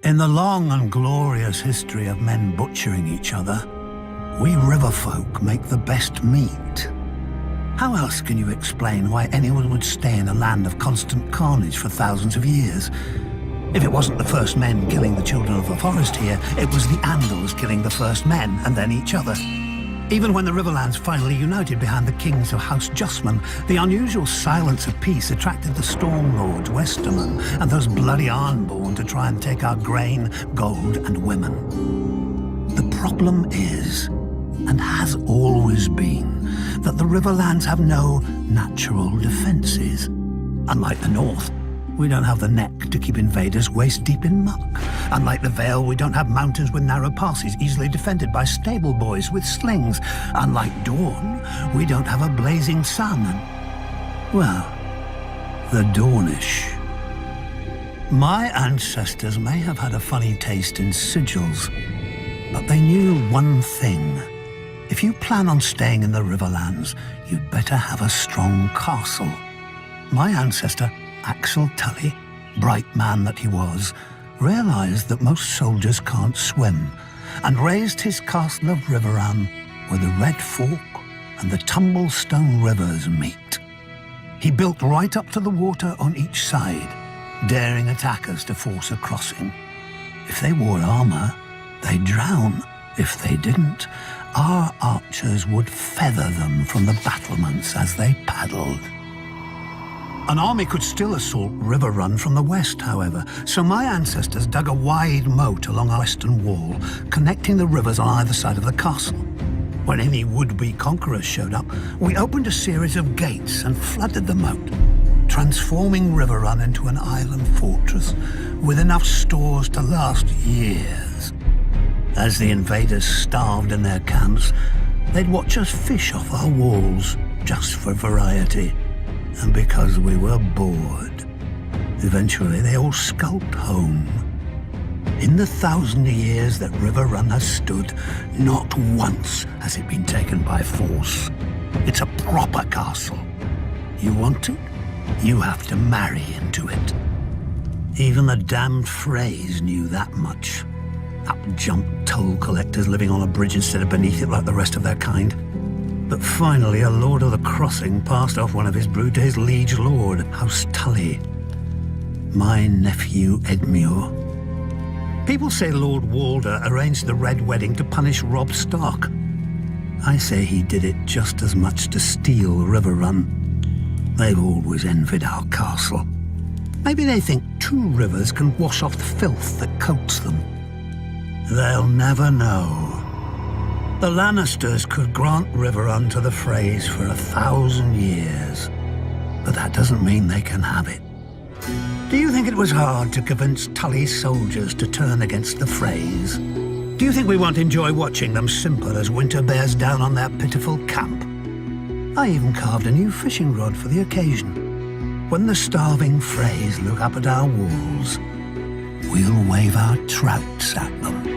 In the long and glorious history of men butchering each other, we river folk make the best meat. How else can you explain why anyone would stay in a land of constant carnage for thousands of years? If it wasn't the first men killing the children of the forest here, it was the Andals killing the first men and then each other. Even when the Riverlands finally united behind the kings of House Justman, the unusual silence of peace attracted the Storm Lords, Westermen, and those bloody Arnborn to try and take our grain, gold, and women. The problem is, and has always been, that the Riverlands have no natural defences. Unlike the North, we don't have the neck to keep invaders waist-deep in muck. Unlike the Vale, we don't have mountains with narrow passes easily defended by stable boys with slings. Unlike Dawn, we don't have a blazing sun and, well, the Dornish. My ancestors may have had a funny taste in sigils, but they knew one thing. If you plan on staying in the Riverlands, you'd better have a strong castle. My ancestor, Axel Tully, bright man that he was, realized that most soldiers can't swim and raised his castle of Riverrun where the Red Fork and the Tumblestone rivers meet. He built right up to the water on each side, daring attackers to force a crossing. If they wore armor, they'd drown. If they didn't, our archers would feather them from the battlements as they paddled. An army could still assault Riverrun from the west, however, so my ancestors dug a wide moat along our western wall, connecting the rivers on either side of the castle. When any would-be conquerors showed up, we opened a series of gates and flooded the moat, transforming Riverrun into an island fortress with enough stores to last years. As the invaders starved in their camps, they'd watch us fish off our walls, just for variety. And because we were bored, eventually they all skulked home. In the 1,000 years that Riverrun has stood, not once has it been taken by force. It's a proper castle. You want it? You have to marry into it. Even the damned Freys knew that much. Up-jumped toll collectors living on a bridge instead of beneath it like the rest of their kind. But finally, a Lord of the Crossing passed off one of his brood to his liege lord, House Tully, my nephew Edmure. People say Lord Walder arranged the Red Wedding to punish Robb Stark. I say he did it just as much to steal Riverrun. They've always envied our castle. Maybe they think 2 rivers can wash off the filth that coats them. They'll never know. The Lannisters could grant Riverrun to the Freys for 1,000 years, but that doesn't mean they can have it. Do you think it was hard to convince Tully's soldiers to turn against the Freys? Do you think we won't enjoy watching them simper as winter bears down on their pitiful camp? I even carved a new fishing rod for the occasion. When the starving Freys look up at our walls, we'll wave our trouts at them.